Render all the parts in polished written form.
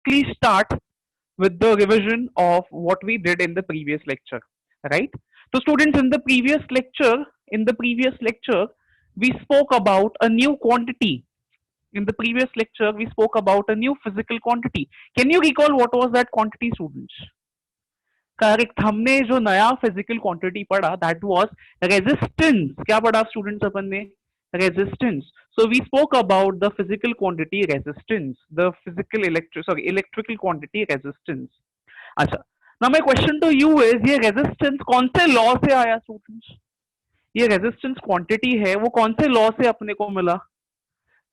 quickly start with the revision of what we did in the previous lecture, right? So students, in the previous lecture, we spoke about a new quantity. In the previous lecture, we spoke about a new physical quantity. Can you recall what was that quantity, students? Correct, हमने जो नया physical quantity पढ़ा that was resistance. क्या पढ़ा students अपन ने? Resistance. So we spoke about the physical quantity resistance, the physical electrical quantity resistance. अच्छा, now my question to you is, ये रेजिस्टेंस कौन से लॉ से आया स्टूडेंट्स? ये रेजिस्टेंस क्वांटिटी है वो कौन से लॉ से अपने को मिला?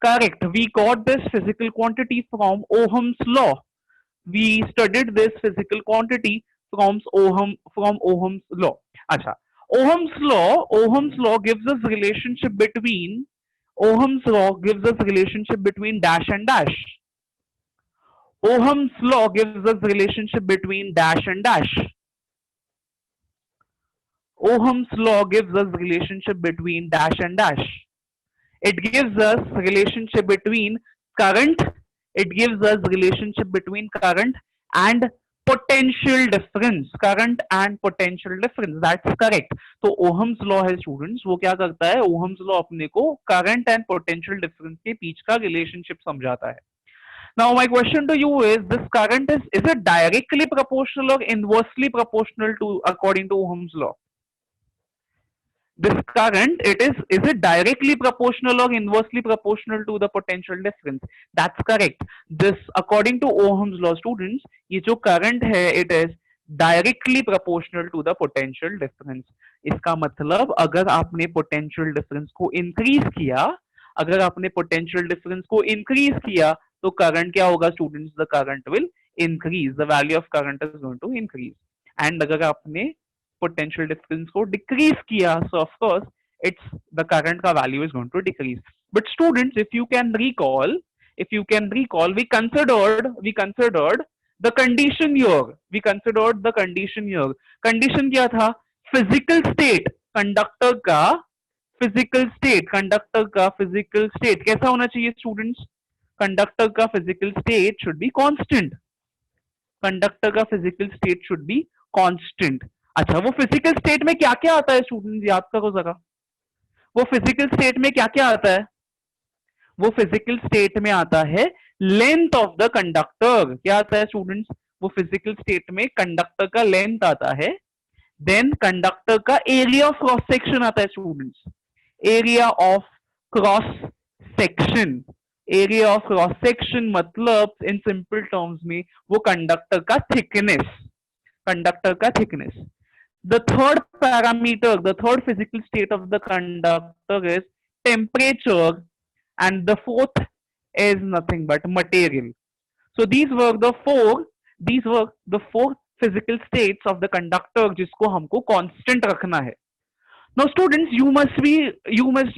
Correct, we got this physical quantity from Ohm's law. We studied this physical quantity from Ohm's law. अच्छा, Ohm's law gives us relationship between dash and dash. Ohm's law gives us relationship between dash and dash. Ohm's law gives us relationship between dash and dash. It gives us relationship between current. It gives us relationship between current and potential difference. Current and potential difference. That's correct. तो Ohm's law है students, वो क्या करता है? Ohm's law अपने को current and potential difference के बीच का relationship समझाता है. Now my question to you is, this current is it directly proportional or inversely proportional to according to Ohm's law? This current, is it directly proportional or inversely proportional to the potential difference? That's correct. This according to Ohm's law students, ये जो current है it is directly proportional to the potential difference. इसका मतलब अगर आपने potential difference को increase किया, अगर आपने potential difference को increase किया तो current क्या होगा students? The current will increase. The value of current is going to increase. And अगर आपने potential difference को decrease किया, so of course it's the current का value is going to decrease. But students, if you can recall, we considered the condition here. Condition क्या था? Physical state conductor का physical state कैसा होना चाहिए students? Conductor का physical state should be constant. अच्छा, वो फिजिकल स्टेट में क्या क्या आता है स्टूडेंट्स? याद करो जरा, वो फिजिकल स्टेट में क्या क्या आता है? वो फिजिकल स्टेट में आता है लेंथ ऑफ द कंडक्टर. क्या आता है स्टूडेंट्स? वो फिजिकल स्टेट में कंडक्टर का लेंथ आता है. देन कंडक्टर का एरिया ऑफ क्रॉस सेक्शन आता है students. Area of cross section मतलब इन सिंपल टर्म्स में वो कंडक्टर का thickness. The third physical state of the conductor is temperature, and the fourth is nothing but material. So these were the four physical states of the conductor जिसको हमको constant रखना है. Now students, you must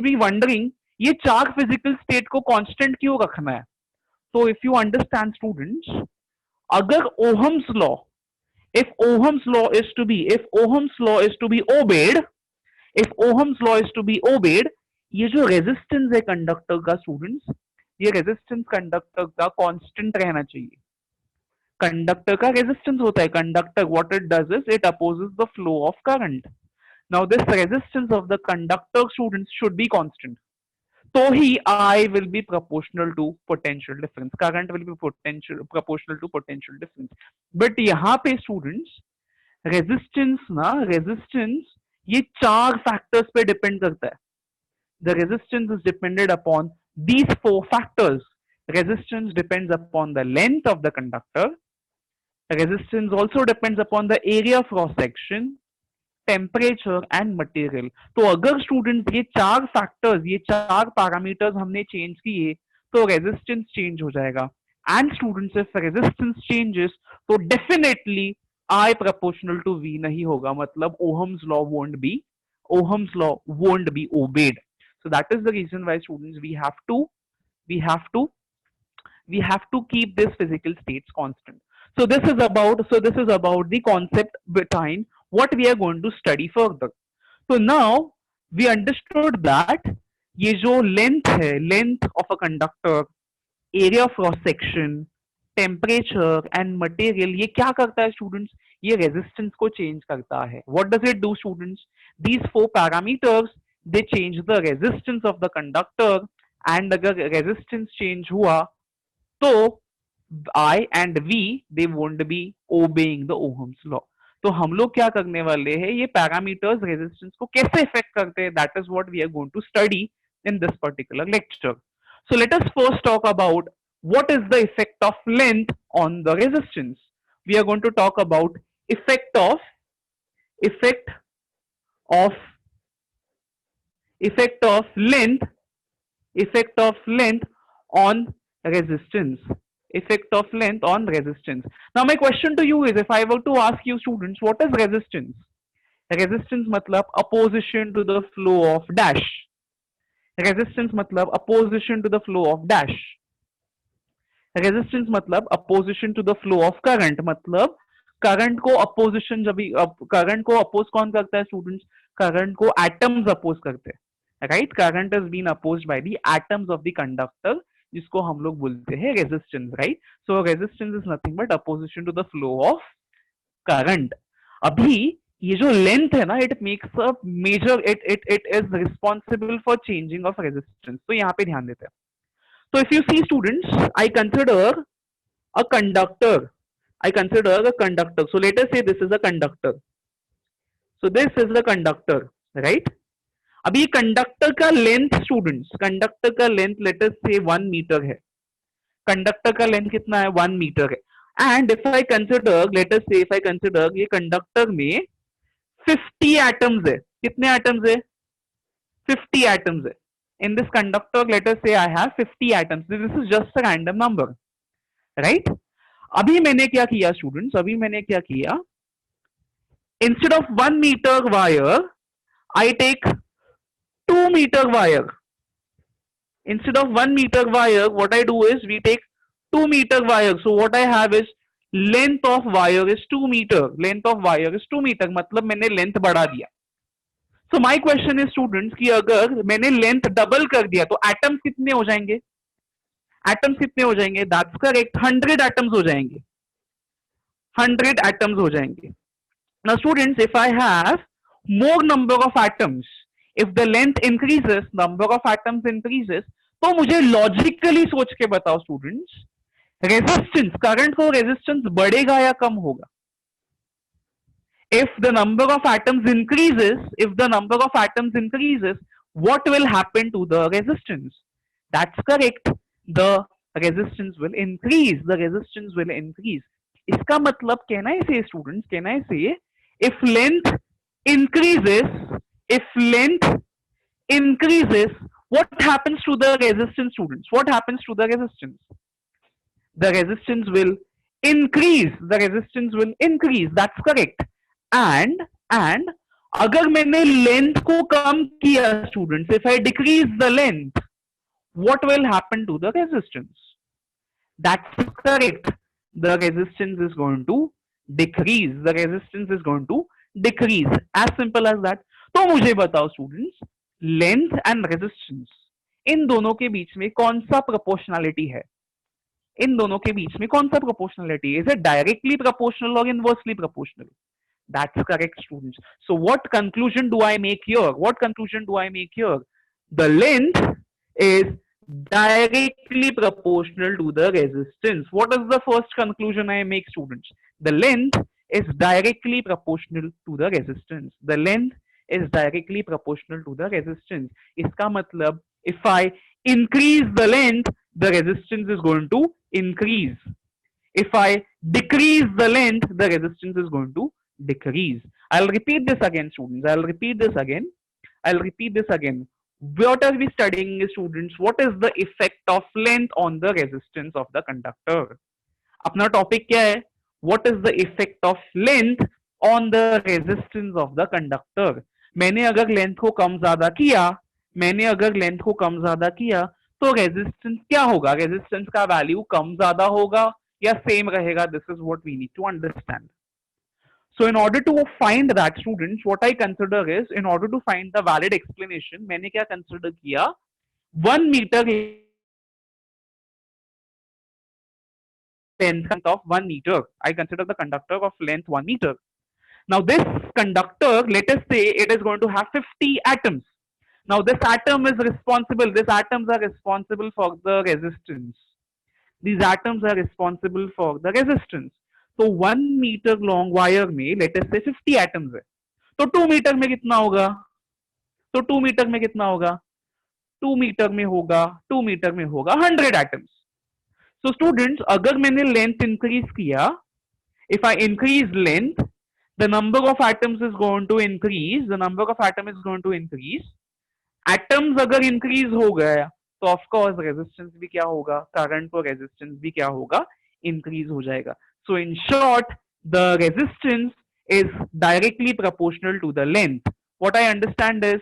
be wondering, ये चार physical state को constant क्यों रखना है? So if you understand students, अगर Ohm's law, if Ohm's law is to be obeyed, ये जो रेजिस्टेंस है कंडक्टर का स्टूडेंट्स, ये रेजिस्टेंस कंडक्टर का कांस्टेंट रहना चाहिए. कंडक्टर का रेजिस्टेंस होता है, conductor what it does is it opposes the flow of current. Now this resistance of the conductor students should be constant. तो ही I will be proportional to potential difference. Current will be proportional to potential difference. But यहाँ पे students, resistance ये चार factors पे depend करता है. The resistance is dependent upon these four factors. Resistance depends upon the length of the conductor. Resistance also depends upon the area of cross section, temperature and material. तो अगर students ये चार factors, ये चार parameters हमने change किए तो resistance change हो जाएगा. And students, if resistance changes तो definitely I proportional to V नहीं होगा, मतलब Ohm's law won't be obeyed. So that is the reason why students we have to keep this physical states constant. So this is about the concept behind what we are going to study further. So now we understood that ये जो length है, length of a conductor, area of cross section, temperature and material, ये क्या करता है students? ये resistance को change करता है. What does it do students? These four parameters they change the resistance of the conductor. And अगर रेजिस्टेंस चेंज हुआ तो I and we they won't be obeying the Ohm's law. तो हम लोग क्या करने वाले हैं, ये पैरामीटर्स रेजिस्टेंस को कैसे इफेक्ट करते हैं, that is what we are going to study in this particular lecture. So let us first talk about what is the effect of length on the resistance. We are going to talk about effect of effect of effect of length effect of length on resistance. Effect of length on resistance. Now my question to you is, if I were to ask you students, what is resistance? Resistance मतलब opposition to the flow of dash. Resistance मतलब opposition to the flow of dash. Resistance मतलब opposition to the flow of current. मतलब current को opposition, जब current को oppose कौन करता है स्टूडेंट्स? करंट को एटम्स अपोज करते हैं, right? Current is been opposed by the atoms of the conductor, जिसको हम लोग बोलते हैं resistance, right? So resistance is nothing but opposition to the flow of current. अभी ये जो लेंथ है ना, it makes a major, it is responsible for changing of resistance. तो यहाँ पे ध्यान देते हैं. तो if you see students, I consider a conductor. I consider a conductor. So let us say this is a conductor. So this is the conductor, right? अभी conductor का length students, conductor का लेंथ लेट अस से 1 metre है. Conductor का length कितना है? 1 metre है. And if I consider, let us से इफ आई कंसिडर ये कंडक्टर में 50 एटम्स है. कितने एटम्स है? 50 एटम्स है. In this conductor, let us say I have 50 atoms. This is just a random number, right? अभी मैंने क्या किया स्टूडेंट्स? अभी मैंने क्या किया? Instead of 1 metre wire I take 2 metre wire. Instead of 1 meter wire, what I do is we take 2 meter wire. So what I have is length of wire is 2 meter. Length of wire is 2 meter. मतलब मैंने length बढ़ा दिया. So my question is students कि अगर मैंने length double कर दिया तो एटम्स कितने हो जाएंगे? एटम्स कितने हो जाएंगे? दैट्स करेक्ट, 100 एटम्स हो जाएंगे. 100 एटम्स हो जाएंगे. Now students, if I have more number of atoms, if the length increases, number of atoms increases, तो मुझे लॉजिकली सोच के बताओ स्टूडेंट्स, रेजिस्टेंस, करंट को रेजिस्टेंस बढ़ेगा या कम होगा? If the number of atoms increases, if the number of atoms increases, what will happen to the resistance? That's correct. The resistance will increase. The resistance will increase. इसका मतलब, can I say students, can I say if length increases, if length increases, what happens to the resistance students? What happens to the resistance? The resistance will increase. The resistance will increase. That's correct. And अगर मैंने length को कम किया students, if I decrease the length, what will happen to the resistance? That's correct. The resistance is going to decrease. The resistance is going to decrease. As simple as that. तो मुझे बताओ students, length and resistance, इन दोनों के बीच में कौन सा proportionality है? इन दोनों के बीच में कौन सा प्रोपोर्शनैलिटी है? इज इट डायरेक्टली प्रोपोर्शनल और inversely proportional? That's correct, students. So what conclusion do I make here? What conclusion do I make here? The length is directly proportional to the resistance. What is the first conclusion I make, students? The length is directly proportional to the resistance. The length is directly proportional to the resistance. इसका मतलब, if I increase the length, the resistance is going to increase. If I decrease the length, the resistance is going to decrease. I'll repeat this again, students. I'll repeat this again. I'll repeat this again. What are we studying, students? What is the effect of length on the resistance of the conductor? अपना topic क्या है? What is the effect of length on the resistance of the conductor? मैंने अगर length को कम ज्यादा किया, मैंने अगर लेंथ को कम ज्यादा किया, तो रेजिस्टेंस क्या होगा? रेजिस्टेंस का वैल्यू कम ज्यादा होगा या सेम रहेगा? This is what we need to understand. So in order to find that, students, what I consider is, in order to find the valid explanation, मैंने क्या consider किया? 1 meter length of 1 meter. I consider the conductor of length 1 meter. Now this conductor, let us say it is going to have 50 atoms. Now this atom is responsible, these atoms are responsible for the resistance. These atoms are responsible for the resistance. So 1 meter long wire में let us say 50 atoms है. तो 2 metre में कितना होगा? तो 2 metre में कितना होगा? 2 मीटर में होगा 2 मीटर में होगा 100 एटम्स. सो स्टूडेंट्स अगर मैंने लेंथ इंक्रीज किया, if I increase length, the number of atoms is going to increase, the number of atom is going to increase. atoms अगर increase हो गया तो of course resistance भी क्या होगा? current और resistance भी क्या होगा? increase हो जाएगा. So in short, the resistance is directly proportional to the length. What I understand is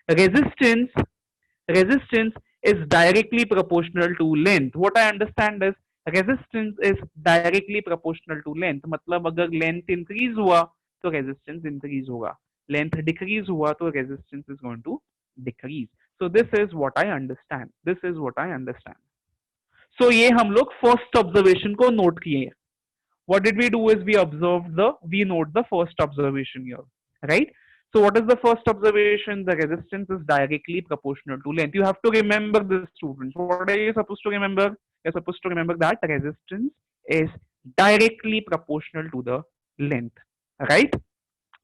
resistance is directly proportional to length. What I understand is resistance is directly proportional to length. मतलब अगर length increase हुआ तो resistance increase होगा, length decrease हुआ तो resistance is going to decrease. So this is what I understand. So ये हम लोग first observation को note किए. What did we do is we note the first observation here, right? So what is the first observation? The resistance is directly proportional to length. You have to remember this, students. What are you supposed to remember? You're supposed to remember that resistance is directly proportional to the length, right?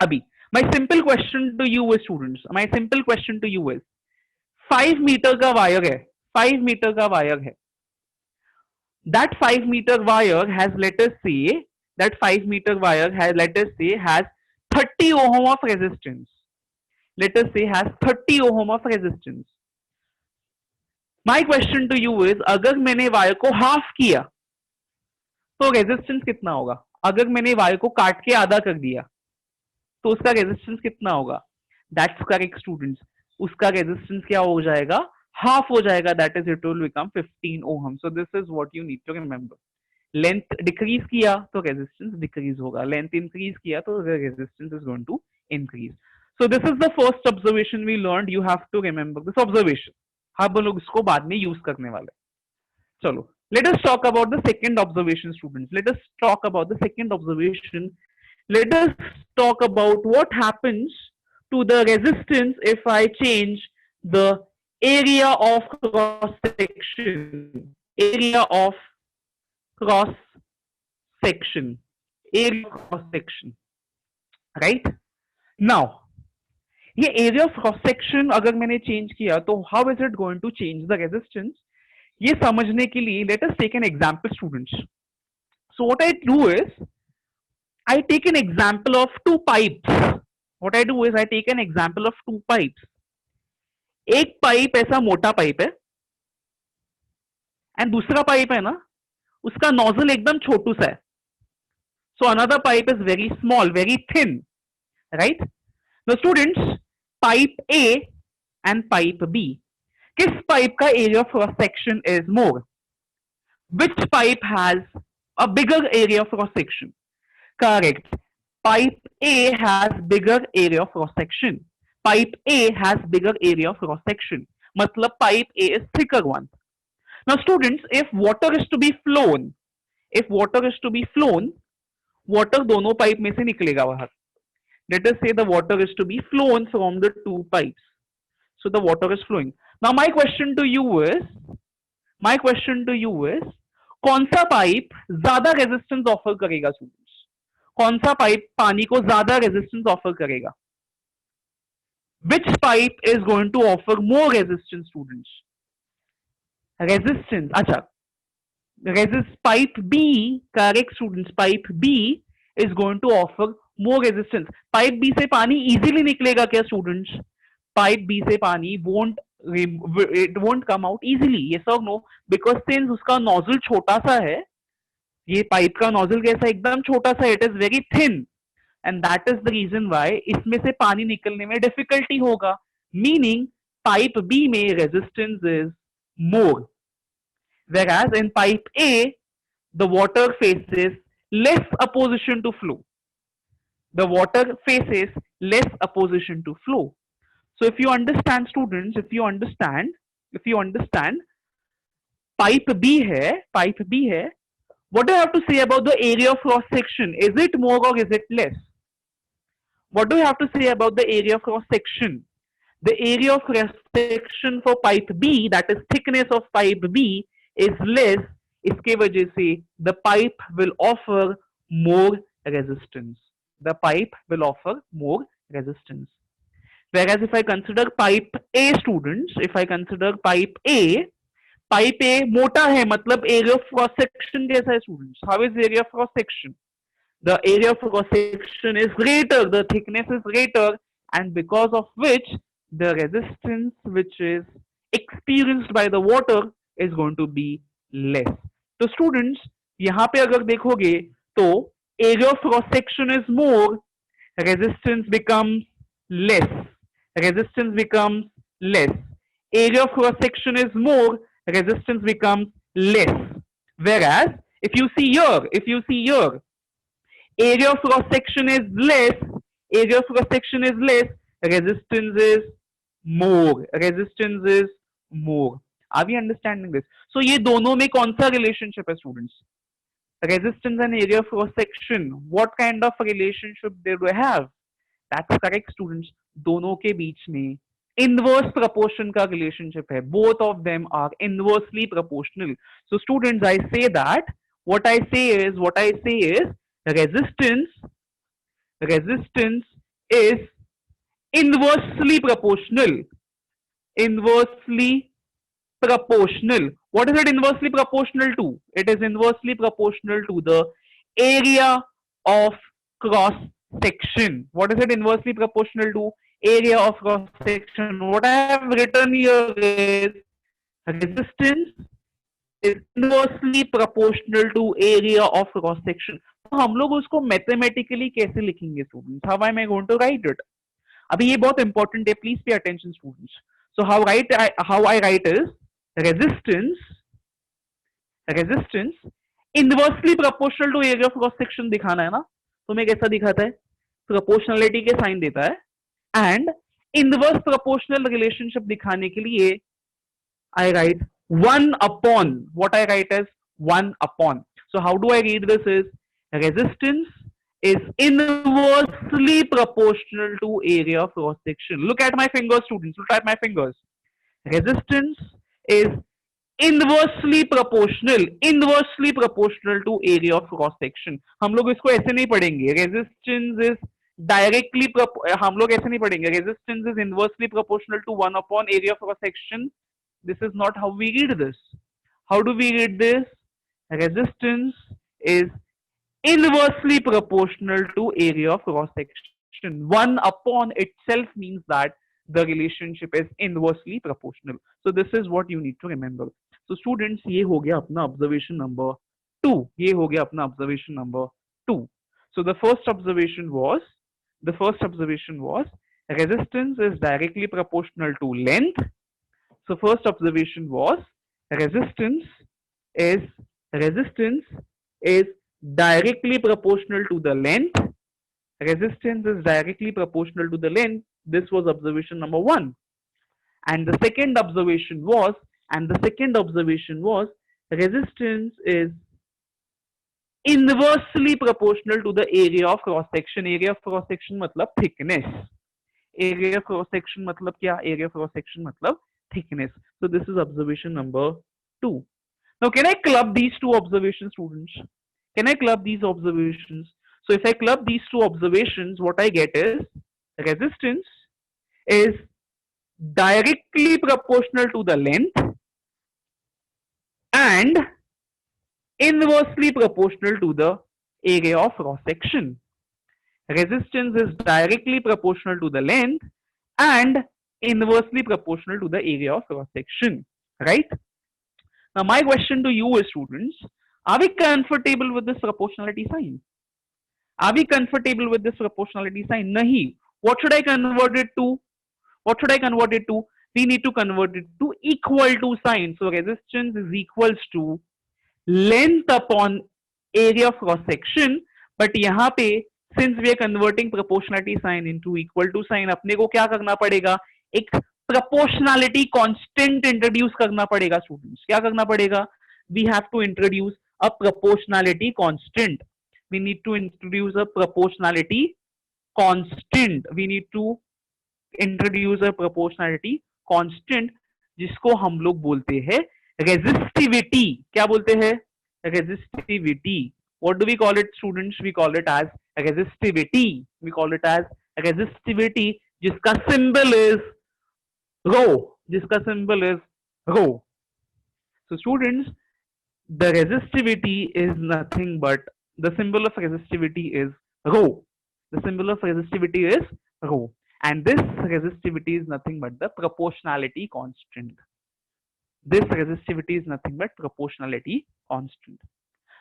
Abhi, my simple question to you is, students, 5 meter का wire है, 5 meter का wire है. That 5 meter wire has, let us say, has 30 ohm of resistance. Let us say has 30 ohm of resistance. My question to you is, अगर मैंने wire को half किया तो resistance कितना होगा? अगर मैंने वायर को काट के आधा कर दिया तो उसका रेजिस्टेंस कितना होगा? दैट्स करेक्ट स्टूडेंट्स, उसका रेजिस्टेंस क्या हो जाएगा? हाफ हो जाएगा. That is it will become 15 ohm. So this is what you need to remember. Length decrease किया तो रेजिस्टेंस डिक्रीज होगा, लेंथ इंक्रीज किया तो resistance is going to increase. So this is the first observation we learned. You have to remember this observation. हम लोग इसको बाद में यूज करने वाले. चलो, let us talk about the second observation, students. Let us talk about the second observation. Let us talk about what happens to the resistance if I change the area of cross section. Area of cross section. Area of cross section. Right? Now, ये area of cross section अगर मैंने change किया तो how is it going to change the resistance? ये समझने के लिए let us take an example, students. So what I do is I take an example of two pipes. What I do is I take an example of two pipes. एक pipe ऐसा मोटा pipe है and दूसरा pipe है ना, उसका nozzle एकदम छोटू सा है. So another pipe is very small, very thin, right? No students, pipe A and pipe B, किस पाइप का area of cross section is more? Which pipe has a bigger area of cross section? Correct, pipe A has bigger area of cross section. Pipe A has bigger area of cross section. मतलब pipe A is thicker one. Now students, if water is to be flown, water दोनों pipe में से निकलेगा बाहर. Let us say the water is to be flown from the two pipes. So the water is flowing. Now my question to you is, कौन सा pipe ज्यादा resistance offer करेगा students? कौन सा पाइप पानी को ज्यादा रेजिस्टेंस ऑफर करेगा? Which pipe is going to offer more resistance students? Resistance, अच्छा, pipe b, correct students, pipe b is going to offer more resistance. Pipe b से पानी इजीली निकलेगा क्या स्टूडेंट्स? पाइप बी से पानी it won't come out easily. Yes or no? Because since उसका nozzle छोटा सा है, ये पाइप का नोजल कैसा, एकदम छोटा सा, it is very thin, and that is the reason why इसमें से पानी निकलने में डिफिकल्टी होगा. मीनिंग पाइप बी में resistance is more, whereas in pipe A the water faces less opposition to flow. The water faces less opposition to flow. So if you understand, students, if you understand pipe B है, pipe B है, what do you have to say about the area of cross section? Is it more or is it less? What do you have to say about the area of cross section? The area of cross section for pipe B, that is thickness of pipe B, is less. इसके वजह से the pipe will offer more resistance. The pipe will offer more resistance. Whereas if I consider pipe A, students, if I consider pipe A, pipe ए मोटा है, मतलब area of cross section कैसा है students? How is area of cross section? The area of cross section is greater, the thickness is greater, and because of which the resistance which is experienced by the water is going to be less. तो students यहां पे अगर देखोगे तो area of cross section is more, resistance becomes less, resistance becomes less. Area of cross section is more, resistance becomes less. Whereas if you see here, area of cross section is less, area of cross section is less, resistance is more, resistance is more. Are we understanding this? So ये दोनों में कौन सा relationship है students? Resistance and area of cross section. What kind of relationship they do have? That's correct students. दोनों के बीच में inverse proportion का relationship है. Both of them are inversely proportional. So students, I say that what I say is resistance is inversely proportional. Inversely proportional. What is it inversely proportional to? It is inversely proportional to the area of cross section. What is it inversely proportional to? Area of cross section. What I have written here is resistance is inversely proportional to area of cross section. तो हम लोग उसको mathematically कैसे लिखेंगे students? How I going to write it? अभी ये बहुत important है, please pay attention students. So how I write is resistance inversely proportional to area of cross section दिखाना है ना, तो मैं कैसा दिखाता है? प्रोपोर्शनलिटी के साइन देता है, एंड इनवर्स प्रोपोर्शनल रिलेशनशिप दिखाने के लिए I write 1 upon. What I write as 1 upon. So how do I read this? Is resistance is inversely proportional to area of cross section. Look at my fingers, students. Look at my fingers. Resistance is inversely proportional to area of cross section. हम लोग इसको ऐसे नहीं पढ़ेंगे. Resistance is directly हम लोग ऐसे नहीं पढ़ेंगे. Resistance is inversely proportional to 1 upon area of cross section. This is not how we read this. How do we read this? Resistance is inversely proportional to area of cross section. 1 upon itself means that the relationship is inversely proportional. So this is what you need to remember. So students, ये हो गया अपना observation number 2. ये हो गया अपना observation number 2. So the first observation was resistance is directly proportional to length. So first observation was resistance is directly proportional to the length. Resistance is directly proportional to the length. This was observation number 1. And the second observation was resistance is inversely proportional to the area of cross section. Area of cross section मतलब thickness. Area of cross section मतलब क्या? Area of cross section मतलब thickness. So this is observation number 2. Now can I club these two observations, students? Can I club these observations? So if I club these two observations, what I get is resistance is directly proportional to the length and inversely proportional to the area of cross section. Resistance is directly proportional to the length and inversely proportional to the area of cross section, right? Now my question to you is, students, are we comfortable with this proportionality sign? Are we comfortable with this proportionality sign? Nahi. What should I convert it to? We need to convert it to equal to sign. So resistance is equals to length upon area of cross section. But यहाँ पे since we are converting proportionality sign into equal to sign, अपने को क्या करना पड़ेगा? एक proportionality constant introduce करना पड़ेगा स्टूडेंट्स। क्या करना पड़ेगा? We have to introduce a proportionality constant. We need to introduce a proportionality constant. We need to introduce a proportionality constant, जिसको हम लोग बोलते हैं रेजिस्टिविटी। क्या बोलते हैं? Resistivity. What do we call it, students? We call it as resistivity. We call it as resistivity, जिसका symbol is rho. जिसका symbol is rho. So, students, the resistivity is nothing but the symbol of resistivity is rho. The symbol of resistivity is rho, and this resistivity is nothing but the proportionality constant. This resistivity is nothing but proportionality constant.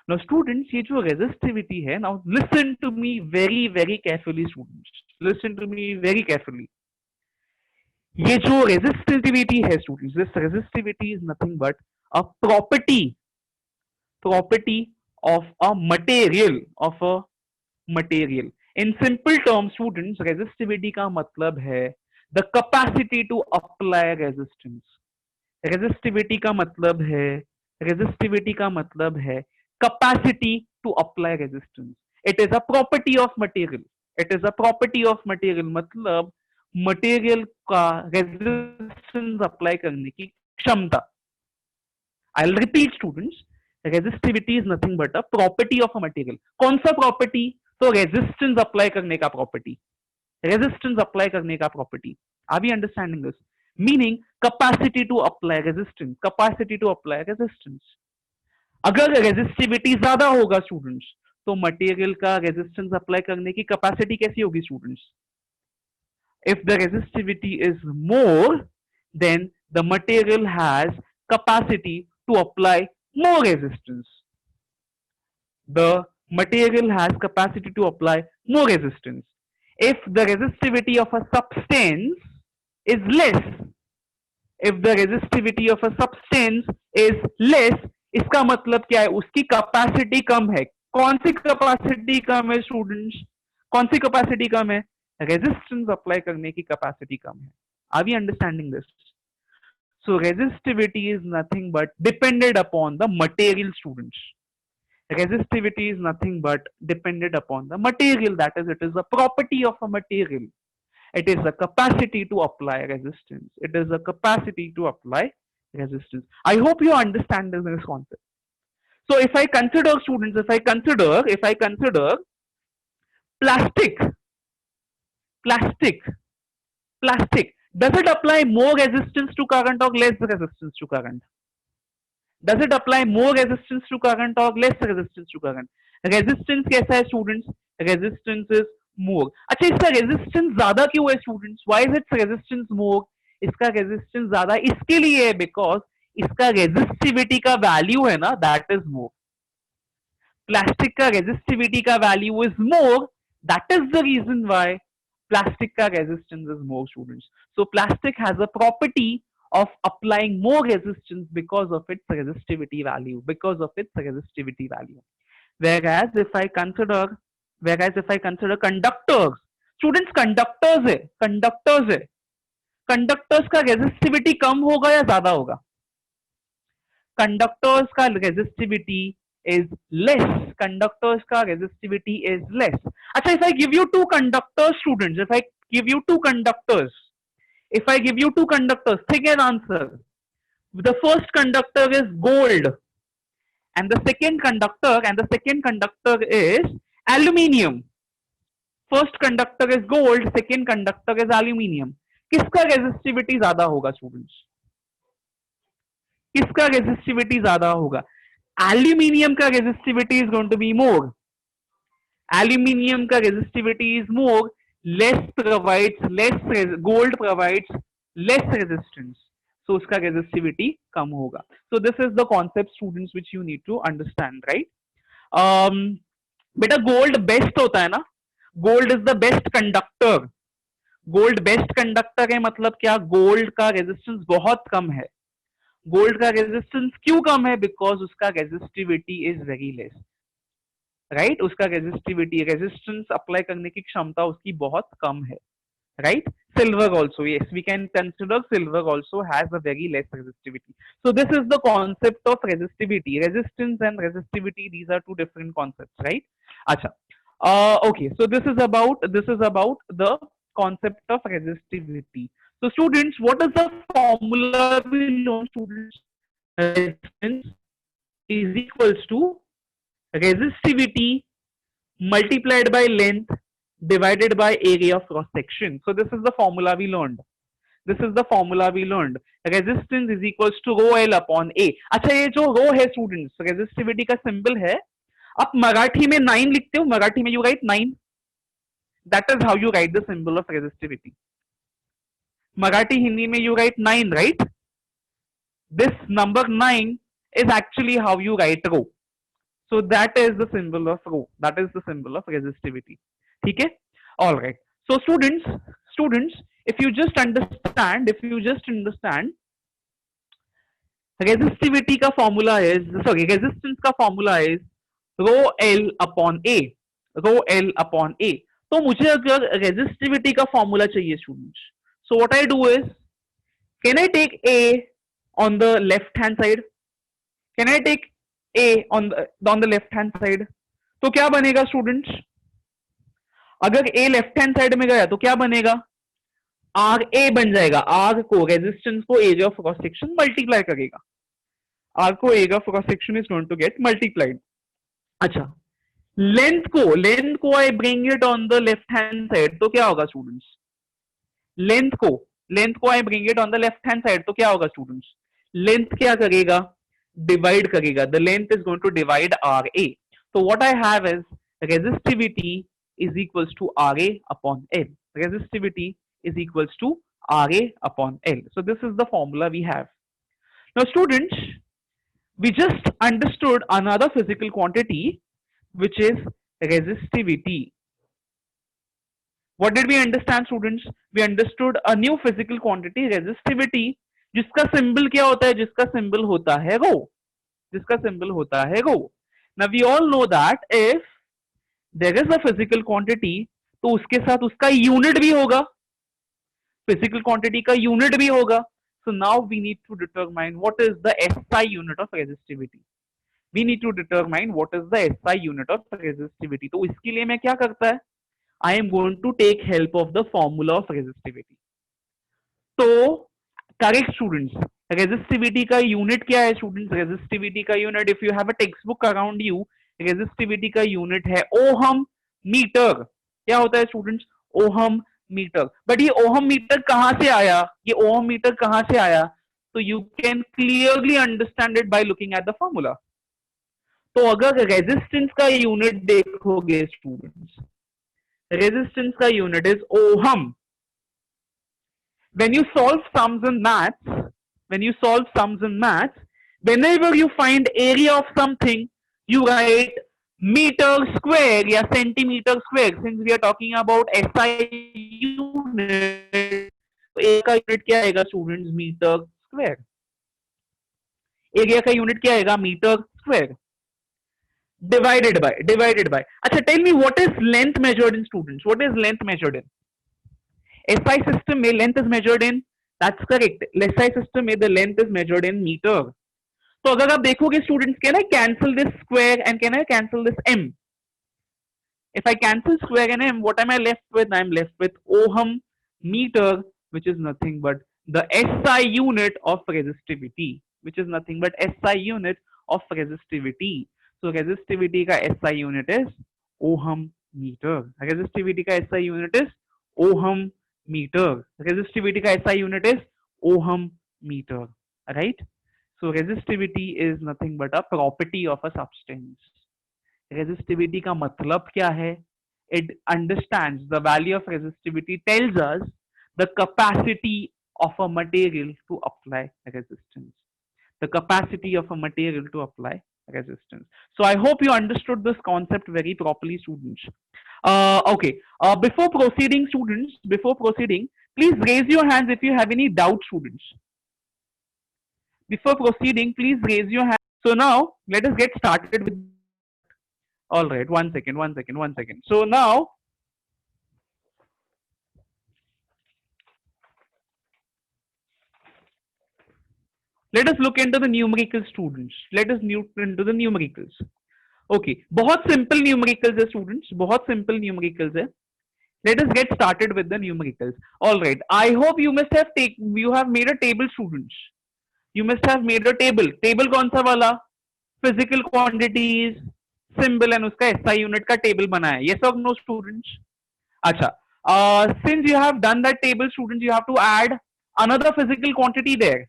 Now, students, ये जो resistivity है, now listen to me very carefully, students. Listen to me very carefully. ये जो resistivity है, students, this resistivity is nothing but a property of a material, In simple terms, students, resistivity का मतलब है the capacity to apply resistance. resistivity का मतलब है capacity to apply resistance. It is a property of material. मतलब material का resistance apply करने की क्षमता. I'll repeat, students. Resistivity is nothing but a property of a material. कौन सा property? तो resistance apply करने का property. Are we understanding this? Meaning capacity to apply resistance. अगर resistivity ज्यादा होगा students, तो material का resistance apply करने की capacity कैसी होगी students? If the resistivity is more, then the material has capacity to apply more resistance. The material has capacity to apply more resistance. If the resistivity of a substance is less, इसका मतलब क्या है? उसकी capacity कम है। कौन सी capacity कम है स्टूडेंट्स? कौन सी कैपेसिटी कम है? रेजिस्टेंस अप्लाई करने की कैपेसिटी कम है। Are we understanding this? So resistivity is nothing but depended upon the material, students. Resistivity is nothing but depended upon the material. That is, it is a property of a material. It is a capacity to apply resistance. I hope you understand this concept. So if I consider, students, if I consider plastic, does it apply more resistance to current or less resistance to current? Does it apply more resistance to current or less resistance to current? Resistance कैसा है students? Resistance is more. अच्छा, इसका resistance ज्यादा क्यों है students? Why is its resistance more? इसका resistance ज्यादा इसके लिए है because इसका resistivity का value है ना, that is more. Plastic का resistivity का value is more. That is the reason why plastic का resistance is more, students. So plastic has a property of applying more resistance because of its resistivity value. Whereas if I consider conductors, students, conductors का resistivity कम होगा या ज्यादा होगा? Conductors का resistivity is less. अच्छा, if I give you two conductors, students, if I give you two conductors, think an answer. The first conductor is gold, and the second conductor is aluminium. First conductor is gold, second conductor is aluminium. किसका resistivity ज्यादा होगा students? किसका resistivity ज्यादा होगा? Aluminium का resistivity is going to be more. Aluminium का resistivity is more. Gold provides less resistance, so उसका resistivity कम होगा. So this is the concept, students, which you need to understand, right? बेटा gold best होता है ना? Gold is the best conductor. Gold best conductor है मतलब क्या? Gold का रेजिस्टेंस बहुत कम है. गोल्ड का रेजिस्टेंस क्यों कम है? बिकॉज उसका resistivity is very less, right? उसका रेजिस्टिविटी, रेजिस्टेंस अप्लाई करने की क्षमता उसकी बहुत कम है, right? Silver also, yes, we can consider silver also has a very less resistivity. So this is the concept of resistivity. Resistance and resistivity, these are two different concepts, right? Acha. Okay, so this is about the concept of resistivity. So students, what is the formula we learn, students? Resistance is equals to resistivity multiplied by length divided by area of cross section. So this is the formula we learned. This is the formula we learned. Resistance is equals to rho L upon A. अच्छा, ये जो rho है students, resistivity का symbol है. आप मराठी में 9 लिखते हो, मराठी में you write 9. That is how you write the symbol of resistivity. Marathi Hindi में you write 9, right? This number 9 is actually how you write rho. So that is the symbol of rho. That is the symbol of resistivity. ठीक है? All right. So students, if you just understand, resistivity का formula is, sorry, resistance का formula is rho L upon A. Rho L upon A. तो मुझे अगर resistivity का formula चाहिए students. So what I do is, can I take A on the left hand side? Can I take A on the left hand side? तो क्या बनेगा students? अगर A left hand side में गया तो क्या बनेगा? आर ए बन जाएगा. आर को, रेजिस्टेंस को area of cross section multiply करेगा. आर को area of cross section is going to get multiplied. अच्छा, लेंथ को I bring it on the left hand side तो क्या होगा स्टूडेंट्स? लेंथ को I bring it on the left hand side तो क्या होगा स्टूडेंट्स? लेंथ क्या करेगा? डिवाइड करेगा. The length is going to divide R A. तो what I have is resistivity is equals to RA upon L. Resistivity is equals to RA upon L. So this is the formula we have. Now students, we just understood another physical quantity which is resistivity. What did we understand students? We understood a new physical quantity, resistivity, जिसका symbol क्या होता है? जिसका symbol होता है rho. जिसका symbol होता है rho. Now we all know that if there is a physical quantity, तो उसके साथ उसका यूनिट भी होगा. फिजिकल क्वांटिटी का यूनिट भी होगा. So now we need to determine what is the SI unit of resistivity. We need to determine what is the SI unit of resistivity. तो इसके लिए मैं क्या करता है? I am going to take help of the formula of resistivity. तो correct students, resistivity का unit क्या है स्टूडेंट्स? रेजिस्टिविटी का unit, if you have a text book around you, resistivity का यूनिट है ओहम मीटर. क्या होता है स्टूडेंट्स? Ohm metre. बट ये ओहम मीटर कहां से आया? ये ओहम मीटर कहां से आया? तो you can clearly understand it by looking at the formula. तो अगर रेजिस्टेंस का यूनिट देखोगे स्टूडेंट्स, रेजिस्टेंस का unit is ohm. When you solve sums in maths, whenever you find area of something, you write meter square या centimeter square. Since we are talking about SI unit, तो A का unit क्या आएगा students? Metre square. Area का unit क्या आएगा? Metre square. Divided by. अच्छा, tell me what is length measured in students? What is length measured in? SI system में length is measured in, that's correct. SI system में the length is measured in meter. तो अगर आप देखोगे students, can I cancel this square and can I cancel this m? If I cancel square and m, what am I left with? I'm left with ohm meter, which is nothing but the SI unit of resistivity, which is nothing but SI unit of resistivity. So resistivity का SI unit is ohm meter. Resistivity का SI unit is ohm meter. Resistivity का SI unit is ohm meter, right? So resistivity is nothing but a property of a substance. Resistivity का मतलब क्या है? It understands the value of resistivity, tells us the capacity of a material to apply resistance. The capacity of a material to apply resistance. So I hope you understood this concept very properly, students. Okay. Before proceeding, students, please raise your hands if you have any doubt, students. Before proceeding, please raise your hand. So now let us get started with. All right. One second. So now Let us look into the numericals, students. Let us look into the numericals. Okay, बहुत simple numericals है students, बहुत simple numericals है. Let us get started with the numericals. All right. I hope you have made a table, students. You must have made a table. Table कौन सा वाला? Physical quantities, symbol and उसका SI unit का table बना है. Yes or no, students? अच्छा. Since you have done that table, students, you have to add another physical quantity there.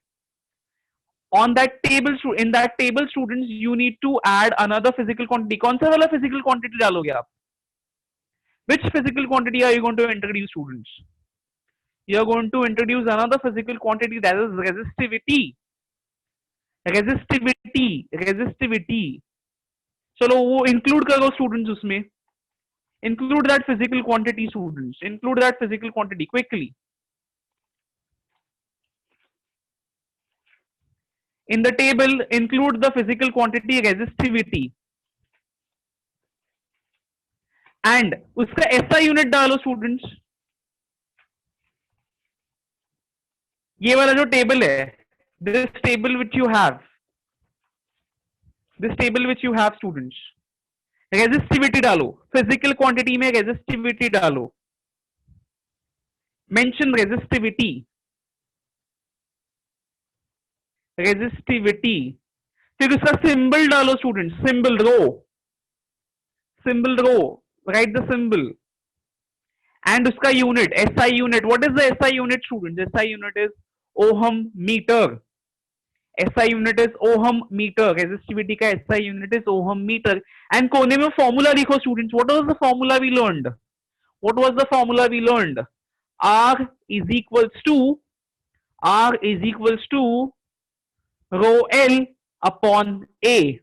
On that table, in that table, students, you need to add another physical quantity. कौन सा वाला physical quantity डालोगे आप? Which physical quantity are you going to introduce, students? You are going to introduce another physical quantity, that is resistivity. Resistivity. चलो वो include करो students उसमें. Include that physical quantity, students. Include that physical quantity quickly. In the table, include the physical quantity resistivity. And उसका SI unit डालो students. ये वाला जो table है, this table which you have, students, resistivity डालो. Physical quantity में resistivity डालो. Mention resistivity. फिर उसका symbol डालो students. Symbol row. Write the symbol. And उसका unit, SI unit. What is the SI unit, students? SI unit is ohm meter. SI unit is ohm meter. Resistivity का SI unit is ohm meter. And कोने में formula लिखो, students. What was the formula we learned? R is equals to rho L upon A.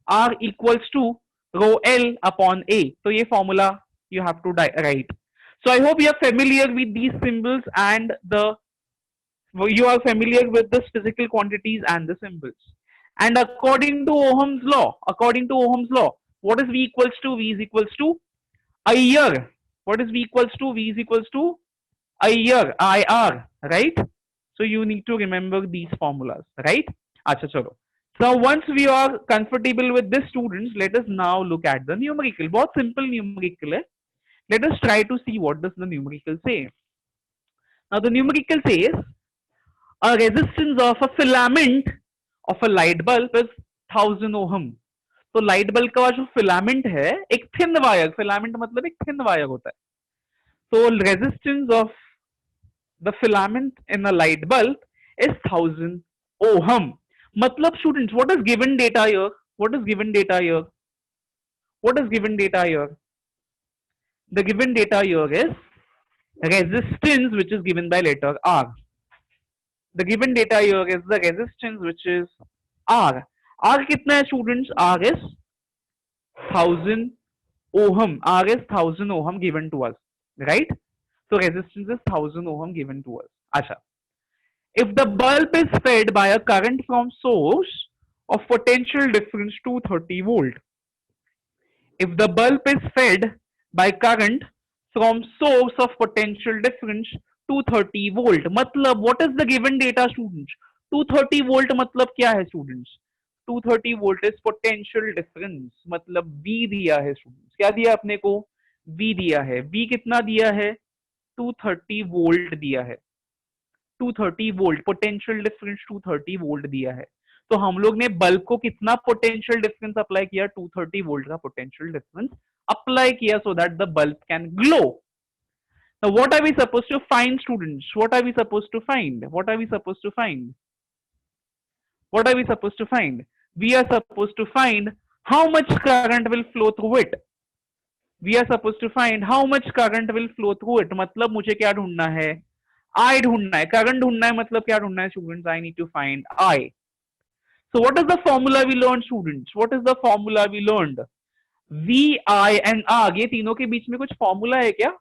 R equals to rho L upon A. So ये formula you have to write. So I hope you are familiar with these symbols and you are familiar with the physical quantities and the symbols. And according to Ohm's law, what is V equals to? V is equals to a year. What is V equals to? V is equals to a year, IR, right? So you need to remember these formulas, right? Acha chalo. So once we are comfortable with this, students, let us now look at the numerical. बहुत simple numerical है. Let us try to see what does the numerical say. Now the numerical says a resistance of a filament of a light bulb is 1000 ohm. तो light bulb का जो filament है एक thin wire, filament मतलब एक thin wire होता है. तो resistance of the filament in a light bulb is 1000 ohm. मतलब students, what is given data here? The given data here is resistance, which is given by letter R. The given data here is the resistance, which is R. R कितना है students? R is 1000 ohm. R is 1000 ohm given to us, right? So resistance is 1000 ohm given to us. Acha. If the bulb is fed by a current from source of potential difference 230 volt. If the bulb is fed by current from source of potential difference 230 volt. मतलब what is the given data, students? 230 volt मतलब क्या है students? 230 volt is potential difference. मतलब V दिया है students. क्या दिया अपने को? V दिया है. V कितना दिया है? 230 volt दिया है. 230 volt potential difference 230 volt दिया है. तो हम लोग ने बल्ब को कितना पोटेंशियल डिफरेंस अप्लाई किया? 230 वोल्ट का पोटेंशियल डिफरेंस अप्लाई किया so that the bulb can glow. Now what are we supposed to find, students? What are we supposed to find? We are supposed to find how much current will flow through it. मतलब मुझे क्या ढूंढना है? I ढूंढना है. Current ढूंढना है मतलब क्या ढूंढना है students? I need to find I. So what is the formula we learned, students? V, I and R, ये तीनों के बीच में कुछ फॉर्मूला है क्या?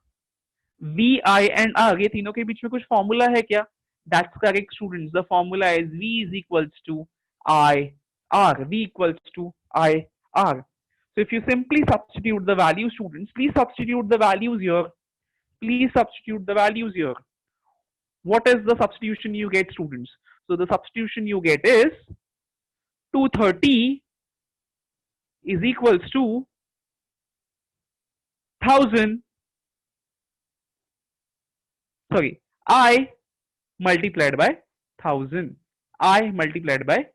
V, I and R, ये तीनों के बीच में कुछ फॉर्मूला है क्या? That's correct, students. The formula is V is equals to I R. So if you simply substitute the values, students, please substitute the values here. What is the substitution you get, students? So the substitution you get is 230 is equals to 1000, sorry, I multiplied by 1000, I multiplied by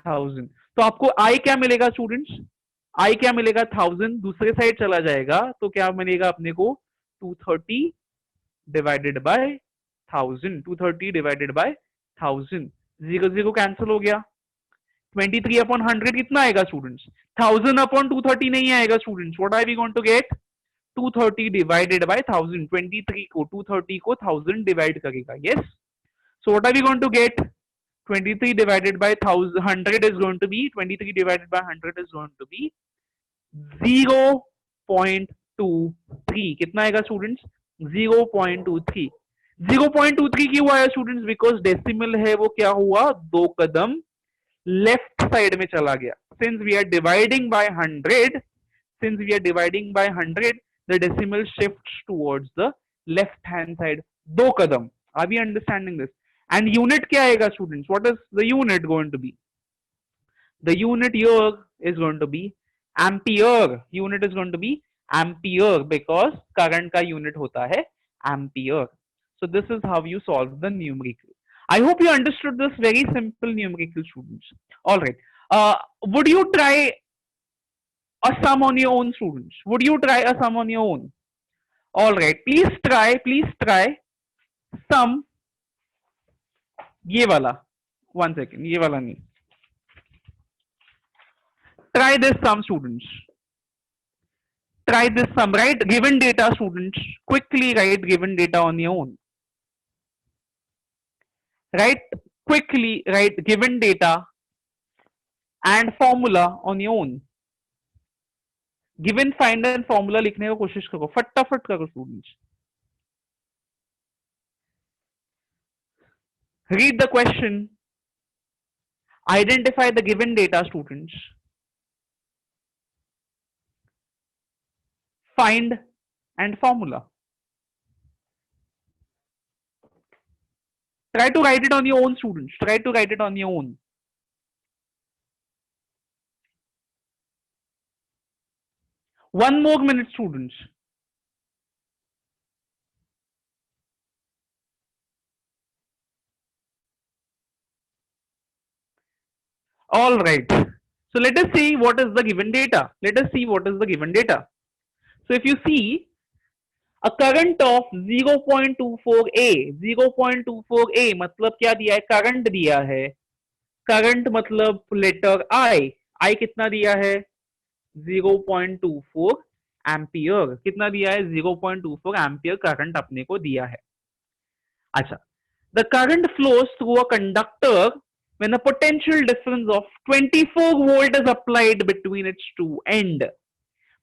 1000. तो आपको I क्या मिलेगा students? I क्या मिलेगा? 1000 दूसरे side चला जाएगा तो क्या मिलेगा अपने को? 230 divided by 1000, 230 divided by 1000, 0 0 cancel हो गया। 23 अपॉन 100 कितना आएगा स्टूडेंट्स? 1000 अपॉन 230 नहीं आएगा students. What are we going to get? 230 divided by 1000, 23 को 230 को 1000 डिवाइड करेगा। Yes, so what are we going to get? 23 divided by 100 is going to be 23 divided by 100 is going to be 0.23। कितना आएगा students? 0.23। 0.23 क्यों आया students? Because decimal है वो क्या हुआ? 2 कदम लेफ्ट साइड में चला गया। Since we are dividing by 100, since we are dividing by 100, the decimal shifts towards the left hand side 2 kadam। Are we understanding this? And unit क्या आएगा students? What is the unit going to be? The unit here is going to be ampere। Unit is going to be ampere because current का unit होता है ampere। So this is how you solve the numerical। I hope you understood this very simple numerical students। All right, would you try a sum on your own students? Would you try a sum on your own? All right, please try sum ये वाला। 1 second, ये वाला नहीं। Try this sum students। Try this sum, right? Given data students, quickly write given data on your own। Right? Quickly write given data and formula on your own। Given find and formula लिखने का कोशिश करो, फटाफट करो students. Read the question, identify the given data students, find and formula. Try to write it on your own students, try to write it on your own। One more minute students। All right, so let us see what is the given data। Let us see what is the given data। So if you see a current of 0.24A, 0.24A मतलब क्या दिया है? Current दिया है। Current मतलब letter I कितना दिया है? 0.24 एम्पियर। कितना दिया है? 0.24 एम्पियर करंट अपने को दिया है। अच्छा, the current flows through a conductor when a potential difference of 24 volt is applied between its two end।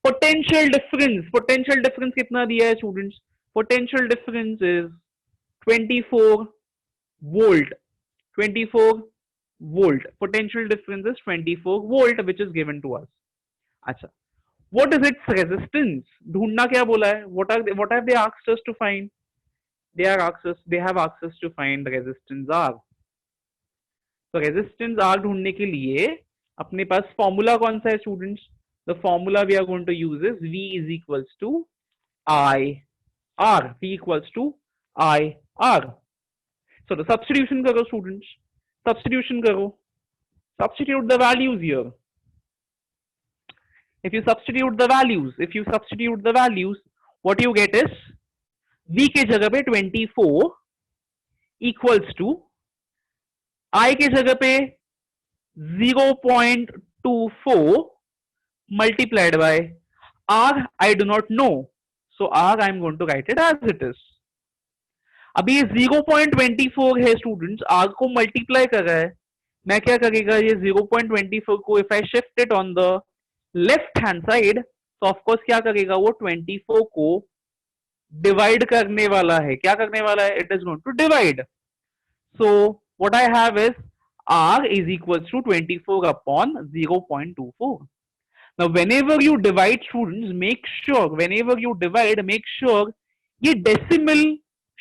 potential difference कितना दिया है students? potential difference is 24 volt। 24 volt potential difference is 24 volt which is given to us। अच्छा, what is its resistance? ढूंढना क्या बोला है? what have they asked us to find? they have asked us to find resistance R। तो resistance R ढूंढने के लिए अपने पास फॉर्मूला कौन सा है students? the formula we are going to use is V is equals to I R। V equals to I R। so the substitution करो students, substitution करो, substitute the values here। if you substitute the values what you get is V के जगह पे 24 equals to I के जगह पे 0.24 multiplied by R I do not know, so R I am going to write it as it is। अभी ये 0.24 है students, R को मल्टीप्लाई कर रहा है। मैं क्या करेगा? ये 0.24 को if I shift it on the left hand side तो ऑफकोर्स क्या करेगा वो? 24 को डिवाइड करने वाला है। क्या करने वाला है? It is going to divide. So what I have is R is equals to 24 upon 0.24। Now whenever you divide students, make sure ये decimal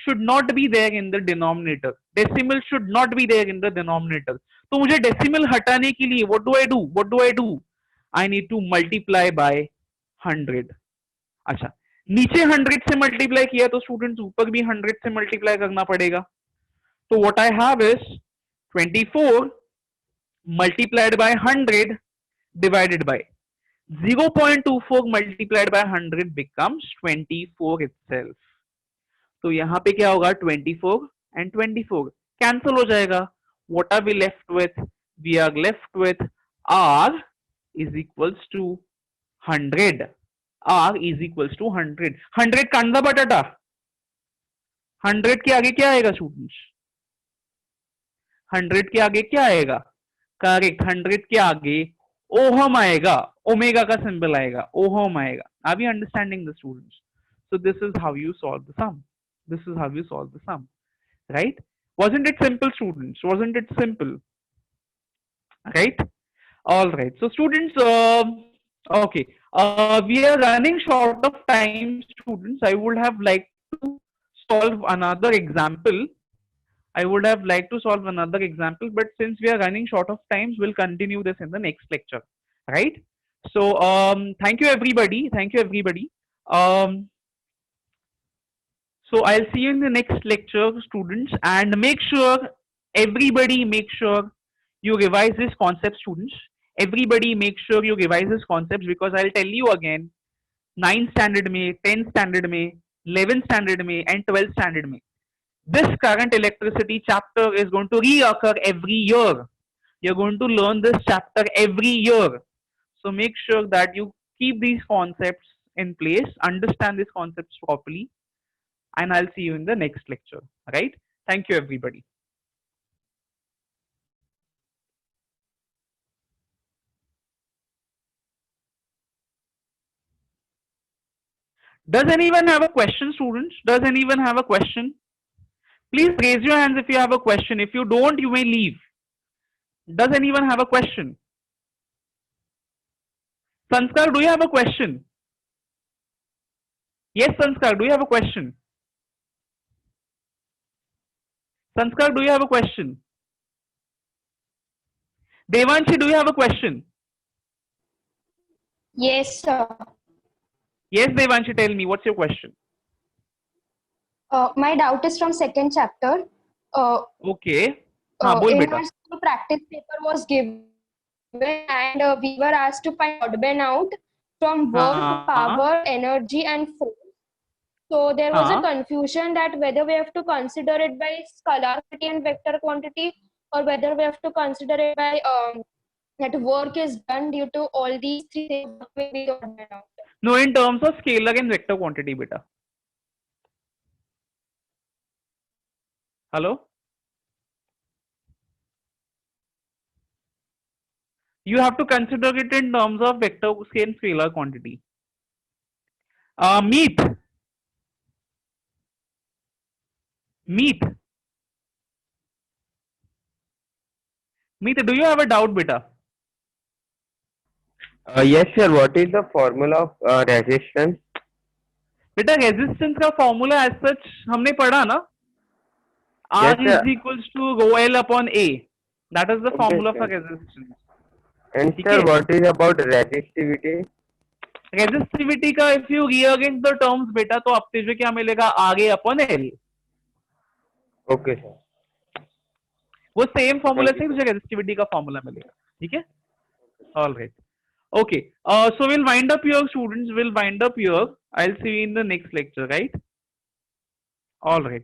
should not be there in the denominator। decimal should not be there in the denominator. तो मुझे decimal हटाने के लिए what do I do? What do I do? I need to multiply by 100. अच्छा, नीचे 100 से multiply किया तो स्टूडेंट्स ऊपर भी 100 से मल्टीप्लाई करना पड़ेगा. तो what I have is 24 multiplied by 100 divided by 0.24 multiplied by 100 becomes 24 itself. तो यहाँ पे क्या होगा 24 and 24 कैंसिल हो जाएगा. What are we left with? We are left with R is equals to 100. R is equals to 100. 100 कांदा बटाटा. 100 के आगे क्या आएगा स्टूडेंट्स? 100 के आगे क्या आएगा? करेक्ट, 100 के आगे ओहम आएगा, ओमेगा का सिंबल आएगा, ओहम आएगा. Are we understanding the students? So this is how you solve the sum. This is how you solve the sum, right? Wasn't it simple, students? Wasn't it simple? Right? All right. So students, okay, we are running short of time, students. I would have liked to solve another example. I would have liked to solve another example, but since we are running short of times, we'll continue this in the next lecture, right? So thank you everybody. Thank you everybody. So I'll see you in the next lecture, students, and make sure everybody make sure you revise this concept, students. Everybody make sure you revise this concepts, because I'll tell you again, 9th standard में, 10th standard में, 11th standard में, and 12th standard में, this current electricity chapter is going to reoccur every year. You're going to learn this chapter every year. So make sure that you keep these concepts in place, understand these concepts properly, and I'll see you in the next lecture. Right? Thank you, everybody. Does anyone have a question, students? Does anyone have a question? Please raise your hands if you have a question. If you don't, you may leave. Does anyone have a question? Sanskar, do you have a question? Yes, Sanskar, do you have a question? Sanskar, do you have a question? Devanshi, do you have a question? Yes, sir. Yes, Devanshi, tell me, what's your question? My doubt is from second chapter. Okay. Bol In beta. our school practice paper was given, and we were asked to find broadband out from work, power, energy, and force. So there was a confusion that whether we have to consider it by scalar quantity and vector quantity, or whether we have to consider it by that work is done due to all these three things. No, in terms of scalar and vector quantity, beta. Hello? You have to consider it in terms of vector scale and scalar quantity. Meet. Meet. Meet, do you have a doubt, beta? Yes, sir. What is the formula of resistance? बेटा resistance का formula as such हमने पढ़ा ना, R Yes, sir. is equals to rho L upon A. That is the Okay, formula sir. for resistance. And ठीक sir, है? what is about resistivity? Resistivity का if you rearrange the terms बेटा तो आपको जो क्या मिलेगा RA upon L. Okay, sir. वो सेम फॉर्मूला Thank से you, मुझे रेजिस्टिविटी का फॉर्मूला मिलेगा. ठीक है? All right. Okay. So we'll wind up here, students. We'll wind up here. I'll see you in the next lecture, right? All right.